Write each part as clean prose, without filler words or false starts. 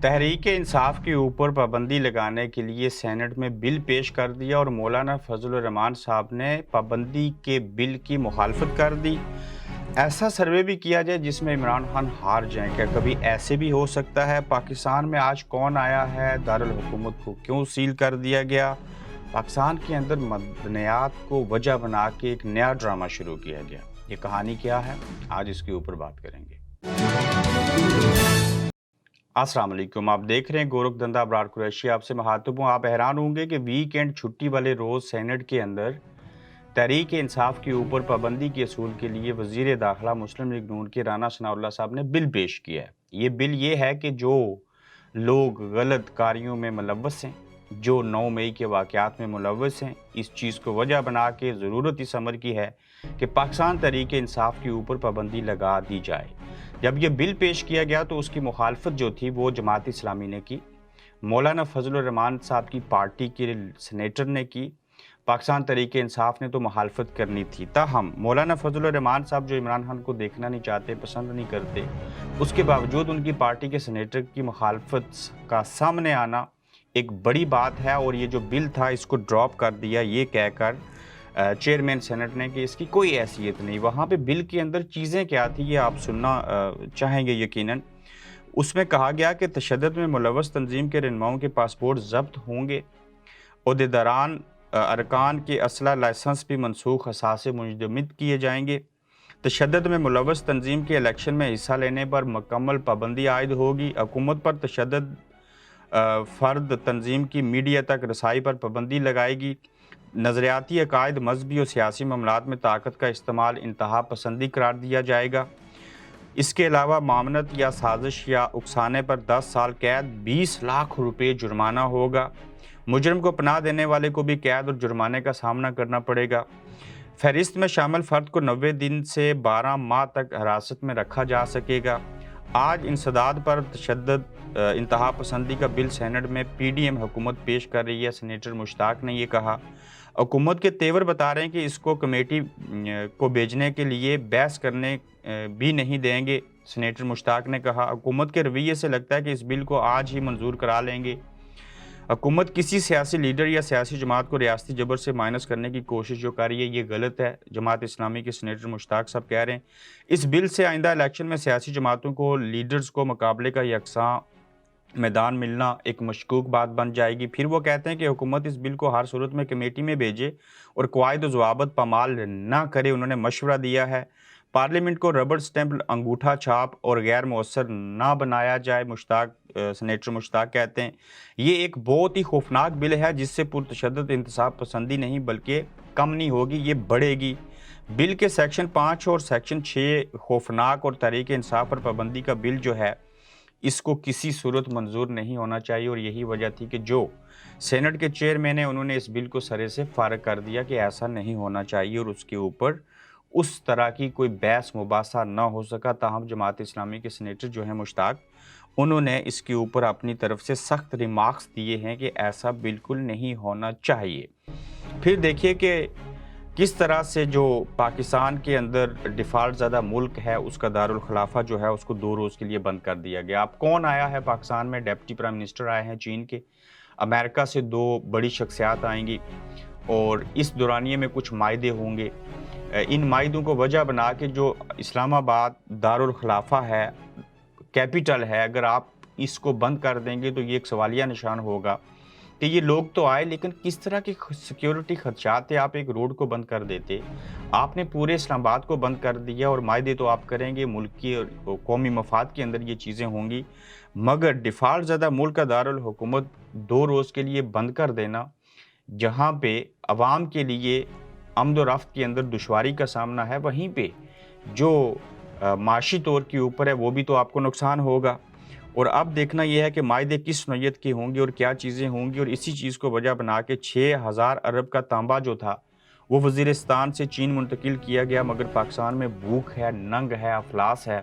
तहरीक इंसाफ के ऊपर पाबंदी लगाने के लिए सेनेट में बिल पेश कर दिया और मौलाना फजल रहमान साहब ने पाबंदी के बिल की मुखालफत कर दी। ऐसा सर्वे भी किया जाए जिसमें इमरान खान हार जाएं, क्या कभी ऐसे भी हो सकता है? पाकिस्तान में आज कौन आया है? दारुल हुकूमत को क्यों सील कर दिया गया? पाकिस्तान के अंदर मदनियात को वजह बना के एक नया ड्रामा शुरू किया गया। ये कहानी क्या है? आज इसके ऊपर बात करेंगे। अस्सलाम वालेकुम, आप देख रहे हैं गोरख धंधा अबरार कुरैशी। आपसे मुखातिब हूँ। आप हैरान होंगे कि वीकेंड छुट्टी वाले रोज़ सेनेट के अंदर तहरीक इंसाफ के ऊपर पाबंदी के असूल के लिए वज़ीर दाखिला मुस्लिम लीग नून के राना सनाउल्लाह साहब ने बिल पेश किया है। ये बिल ये है कि जो लोग गलत कारियों में मुलव्वस हैं, जो 9 मई के वाक़यात में मुलव्वस हैं, इस चीज़ को वजह बना के ज़रूरत इस अमर की है कि पाकिस्तान तहरीक इंसाफ के ऊपर पाबंदी लगा दी जाए। जब ये बिल पेश किया गया तो उसकी मुखालफत जो थी वो जमात इस्लामी ने की, मौलाना फजल रहमान साहब की पार्टी के सेनेटर ने की, पाकिस्तान तहरीक इंसाफ ने तो मुखालफत करनी थी। ताहम मौलाना फजल रहमान साहब जो इमरान खान को देखना नहीं चाहते, पसंद नहीं करते, उसके बावजूद उनकी पार्टी के सेनेटर की मुखालफत का सामने आना एक बड़ी बात है और ये जो बिल था इसको ड्रॉप कर दिया ये कहकर चेयरमैन सेनेट ने कि इसकी कोई हैसियत नहीं। वहाँ पे बिल के अंदर चीज़ें क्या थी ये आप सुनना चाहेंगे यकीनन। उसमें कहा गया कि तशद्दुद में मुलव्वस तंजीम के रहनुमाओं के पासपोर्ट ज़ब्त होंगे, ओहदेदारान अरकान के असला लाइसेंस भी मनसूख असासे मुंजमद किए जाएंगे, तशद्दुद में मुलव्वस तंजीम के इलेक्शन में हिस्सा लेने पर मुकम्मल पाबंदी आयद होगी, हुकूमत पर तशद्दुद फ़र्द तंजीम की मीडिया तक रसाई पर पाबंदी लगाएगी, नज़रियाती अकायद मजहबी और सियासी मामलात में ताकत का इस्तेमाल इंतहा पसंदी करार दिया जाएगा। इसके अलावा मामनत या साजिश या उकसाने पर 10 साल कैद, 20 लाख रुपये जुर्माना होगा। मुजरिम को पनाह देने वाले को भी कैद और जुर्माने का सामना करना पड़ेगा। फहरिस्त में शामिल फ़र्द को 90 दिन से 12 माह तक हिरासत में रखा जा सकेगा। आज इंसदाद पर तशद्दुद इंतहा पसंदी का बिल सेनेट में PDM हुकूमत पेश कर रही है। सेनेटर मुश्ताक ने ये कहा। हुकूमत के तेवर बता रहे हैं कि इसको कमेटी को भेजने के लिए बहस करने भी नहीं देंगे। सेनेटर मुश्ताक ने कहा, हुकूमत के रवैये से लगता है कि इस बिल को आज ही मंजूर करा लेंगे। हुकूमत किसी सियासी लीडर या सियासी जमात को रियासती जबर से माइनस करने की कोशिश जो कर रही है ये गलत है। जमात इस्लामी के सेनेटर मुश्ताक साहब कह रहे हैं इस बिल से आइंदा इलेक्शन में सियासी जमातों को लीडर्स को मुकाबले का यकसां मैदान मिलना एक मशकूक बात बन जाएगी। फिर वो कहते हैं कि हुकूमत इस बिल को हर सूरत में कमेटी में भेजे और कवायद ज़वाबत पामाल ना करे। उन्होंने मशवरा दिया है पार्लियामेंट को रबड़ स्टैंप, अंगूठा छाप और गैर मौसर ना बनाया जाए। सेनेटर मुश्ताक कहते हैं ये एक बहुत ही खौफनाक बिल है जिससे पुरतशद्दुद इंतसाब पसंदी नहीं बल्कि कम नहीं होगी, ये बढ़ेगी। बिल के सेक्शन 5 और सेक्शन 6 खौफनाक और तहरीक इंसाफ पर पाबंदी का बिल जो है इसको किसी सूरत मंजूर नहीं होना चाहिए और यही वजह थी कि जो सेनेट के चेयरमैन हैं उन्होंने इस बिल को सरे से फारग कर दिया कि ऐसा नहीं होना चाहिए और उसके ऊपर उस तरह की कोई बहस मुबासा ना हो सका। ताहम जमात इस्लामी के सेनेटर जो हैं मुश्ताक, उन्होंने इसके ऊपर अपनी तरफ से सख्त रिमार्क्स दिए हैं कि ऐसा बिल्कुल नहीं होना चाहिए। फिर देखिए कि किस तरह से जो पाकिस्तान के अंदर डिफ़ाल्ट ज़्यादा मुल्क है उसका दारुल खिलाफा जो है उसको 2 रोज़ के लिए बंद कर दिया गया। अब कौन आया है पाकिस्तान में? डिप्टी प्राइम मिनिस्टर आए हैं चीन के, अमेरिका से 2 बड़ी शख्सियात आएंगी और इस दौरानिए में कुछ मायदे होंगे। इन मायदों को वजह बना के जो इस्लामाबाद दारुल खिलाफा है, कैपिटल है, अगर आप इसको बंद कर देंगे तो ये एक सवालिया निशान होगा कि ये लोग तो आए लेकिन किस तरह की सिक्योरिटी खदशात थे। आप एक रोड को बंद कर देते, आपने पूरे इस्लामाबाद को बंद कर दिया और मायदे तो आप करेंगे, मुल्की और कौमी मफाद के अंदर ये चीज़ें होंगी, मगर डिफ़ाल्ट ज़्यादा मुल्क का दारुल हुकूमत 2 रोज़ के लिए बंद कर देना, जहाँ पे अवाम के लिए आमद रफ्त के अंदर दुश्वारी का सामना है, वहीं पे जो माशी तौर के ऊपर है वो भी तो आपको नुकसान होगा। और अब देखना यह है कि मायदे किस नौयत के होंगे और क्या चीज़ें होंगी और इसी चीज़ को वजह बना के 6000 अरब का तांबा जो था वो वज़ीरिस्तान से चीन मुंतकिल किया गया, मगर पाकिस्तान में भूख है, नंग है, अफलास है।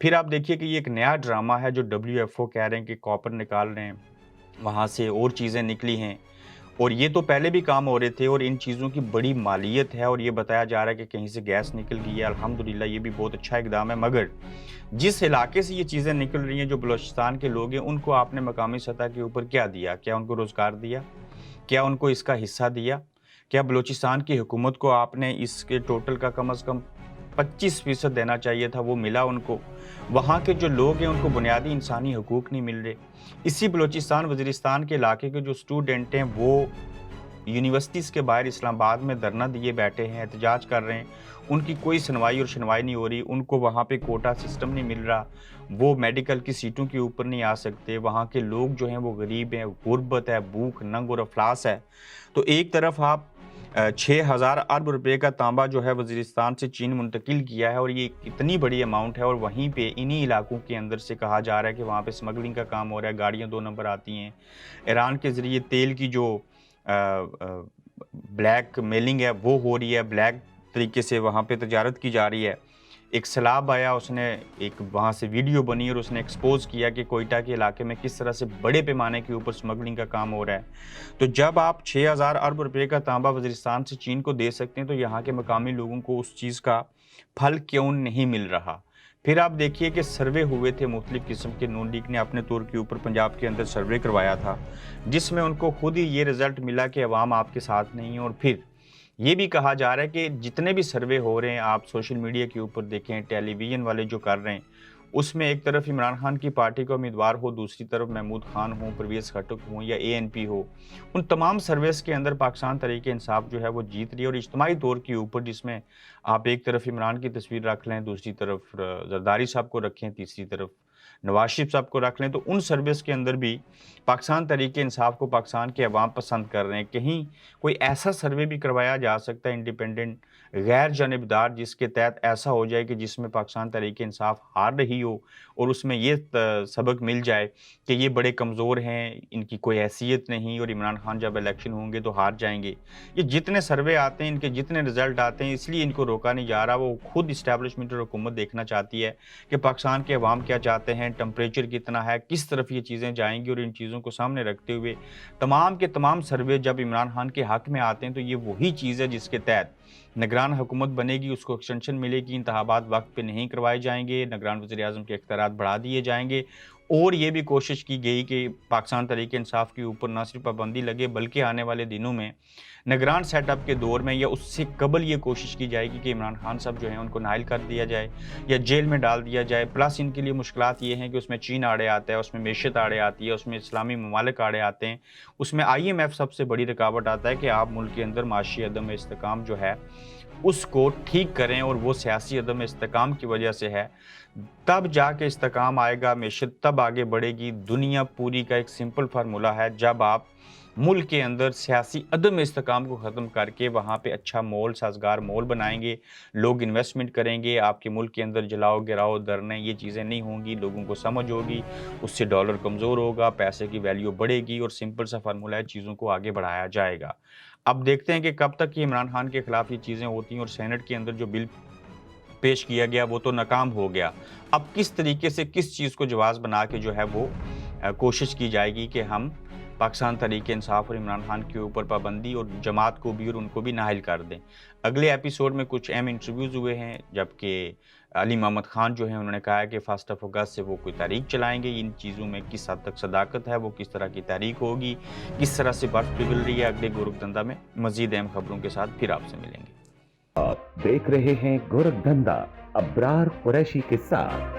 फिर आप देखिए कि ये एक नया ड्रामा है जो WFO कह रहे हैं कि कॉपर निकाल रहे हैं, वहाँ से और चीज़ें निकली हैं اور یہ تو پہلے بھی کام ہو رہے تھے اور ان چیزوں کی بڑی مالیت ہے اور یہ بتایا جا رہا ہے کہ کہیں سے گیس نکل گئی ہے. الحمدللہ یہ بھی بہت اچھا اقدام ہے. مگر جس علاقے سے یہ چیزیں نکل رہی ہیں جو بلوچستان کے لوگ ہیں ان کو آپ نے مقامی سطح کے اوپر کیا دیا؟ کیا ان کو روزگار دیا؟ کیا ان کو اس کا حصہ دیا؟ کیا بلوچستان کی حکومت کو آپ نے اس کے ٹوٹل کا کم از کم 25% دینا چاہیے تھا؟ وہ ملا ان کو؟ وہاں کے جو لوگ ہیں ان کو بنیادی انسانی حقوق نہیں مل رہے. اسی بلوچستان وزیرستان کے علاقے کے جو اسٹوڈنٹ ہیں وہ یونیورسٹیز کے باہر اسلام آباد میں دھرنا دیے بیٹھے ہیں, احتجاج کر رہے ہیں. ان کی کوئی سنوائی اور شنوائی نہیں ہو رہی. ان کو وہاں پہ کوٹا سسٹم نہیں مل رہا, وہ میڈیکل کی سیٹوں کے اوپر نہیں آ سکتے. وہاں کے لوگ جو ہیں وہ غریب ہیں, غربت ہے, بھوک ننگ اور افلاس ہے. تو ایک طرف آپ 6,000 ارب روپے کا تانبا جو ہے وزیرستان سے چین منتقل کیا ہے اور یہ اتنی بڑی اماؤنٹ ہے, اور وہیں پہ انہی علاقوں کے اندر سے کہا جا رہا ہے کہ وہاں پہ سمگلنگ کا کام ہو رہا ہے, گاڑیاں 2 نمبر آتی ہیں. ایران کے ذریعے تیل کی جو بلیک میلنگ ہے وہ ہو رہی ہے, بلیک طریقے سے وہاں پہ تجارت کی جا رہی ہے. ایک سیلاب آیا, اس نے ایک وہاں سے ویڈیو بنی اور اس نے ایکسپوز کیا کہ کوئٹہ کے علاقے میں کس طرح سے بڑے پیمانے کے اوپر سمگلنگ کا کام ہو رہا ہے. تو جب آپ 6,000 ارب روپے کا تانبا وزیرستان سے چین کو دے سکتے ہیں تو یہاں کے مقامی لوگوں کو اس چیز کا پھل کیوں نہیں مل رہا؟ پھر آپ دیکھیے کہ سروے ہوئے تھے مختلف قسم کے. نون لیگ نے اپنے طور کے اوپر پنجاب کے اندر سروے کروایا تھا جس میں ان کو خود ہی یہ رزلٹ ملا کہ عوام آپ کے ساتھ نہیں ہے. اور پھر یہ بھی کہا جا رہا ہے کہ جتنے بھی سروے ہو رہے ہیں آپ سوشل میڈیا کے اوپر دیکھیں, ٹیلی ویژن والے جو کر رہے ہیں, اس میں ایک طرف عمران خان کی پارٹی کا امیدوار ہو, دوسری طرف محمود خان ہوں, پرویز خٹک ہوں یا ANP ہو, ان تمام سرویز کے اندر پاکستان تحریک انصاف جو ہے وہ جیت رہی ہے. اور اجتماعی طور کے اوپر جس میں آپ ایک طرف عمران کی تصویر رکھ لیں, دوسری طرف زرداری صاحب کو رکھیں, تیسری طرف نواز شریف صاحب کو رکھ لیں, تو ان سروس کے اندر بھی پاکستان تحریک انصاف کو پاکستان کے عوام پسند کر رہے ہیں. کہیں کوئی ایسا سروے بھی کروایا جا سکتا ہے انڈیپینڈنٹ غیر جانبدار جس کے تحت ایسا ہو جائے کہ جس میں پاکستان تحریک انصاف ہار رہی ہو اور اس میں یہ سبق مل جائے کہ یہ بڑے کمزور ہیں, ان کی کوئی حیثیت نہیں اور عمران خان جب الیکشن ہوں گے تو ہار جائیں گے. یہ جتنے سروے آتے ہیں, ان کے جتنے رزلٹ آتے ہیں, اس لیے ان کو روکا نہیں جا رہا. وہ خود اسٹیبلشمنٹ اور حکومت دیکھنا چاہتی ہے کہ پاکستان کے عوام کیا چاہتے ہیں, ٹمپریچر کتنا ہے, کس طرف یہ چیزیں جائیں گی. اور ان چیزوں کو سامنے رکھتے ہوئے تمام کے تمام سروے جب عمران خان کے حق میں آتے ہیں تو یہ وہی چیز ہے جس کے تحت نگران حکومت بنے گی, اس کو ایکسٹینشن ملے گی, انتخابات وقت پہ نہیں کروائے جائیں گے, نگران وزیر اعظم کے اختیارات بڑھا دیے جائیں گے. اور یہ بھی کوشش کی گئی کہ پاکستان تحریک انصاف کے اوپر نہ صرف پابندی لگے بلکہ آنے والے دنوں میں نگران سیٹ اپ کے دور میں یا اس سے قبل یہ کوشش کی جائے گی کہ عمران خان صاحب جو ہیں ان کو نااہل کر دیا جائے یا جیل میں ڈال دیا جائے. پلس ان کے لیے مشکلات یہ ہیں کہ اس میں چین آڑے آتا ہے, اس میں معیشت آڑے آتی ہے, اس میں اسلامی ممالک آڑے آتے ہیں, اس میں IMF سب سے بڑی رکاوٹ آتا ہے کہ آپ ملک کے اندر معاشی عدم استحکام جو ہے اس کو ٹھیک کریں, اور وہ سیاسی عدم استحکام کی وجہ سے ہے. تب جا کے استحکام آئے گا, معیشت تب آگے بڑھے گی. دنیا پوری کا ایک سمپل فارمولہ ہے, جب آپ ملک کے اندر سیاسی عدم استحکام کو ختم کر کے وہاں پہ اچھا مول, سازگار مول بنائیں گے, لوگ انویسٹمنٹ کریں گے. آپ کے ملک کے اندر جلاؤ گراؤ دھرنے یہ چیزیں نہیں ہوں گی, لوگوں کو سمجھ ہوگی, اس سے ڈالر کمزور ہوگا, پیسے کی ویلیو بڑھے گی, اور سمپل سا فارمولہ ہے, چیزوں کو آگے بڑھایا جائے گا. اب دیکھتے ہیں کہ کب تک یہ عمران خان کے خلاف یہ چیزیں ہوتی ہیں. اور سینٹ کے اندر جو بل پیش کیا گیا وہ تو ناکام ہو گیا. اب کس طریقے سے کس چیز کو جواز بنا کے جو ہے وہ کوشش کی جائے گی کہ ہم پاکستان تحریک انصاف اور عمران خان کے اوپر پابندی اور جماعت کو بھی اور ان کو بھی نااہل کر دیں. اگلے ایپیسوڈ میں کچھ اہم انٹرویوز ہوئے ہیں, جبکہ علی محمد خان جو ہیں انہوں نے کہا ہے کہ 1 اگست سے وہ کوئی تحریک چلائیں گے. ان چیزوں میں کس حد تک صداقت ہے, وہ کس طرح کی تحریک ہوگی, کس طرح سے برف پگھل رہی ہے. اگلے گورکھ دھندا میں مزید اہم خبروں کے ساتھ پھر آپ سے ملیں گے. آپ دیکھ رہے ہیں گورکھ دھندا ابرار قریشی کے ساتھ.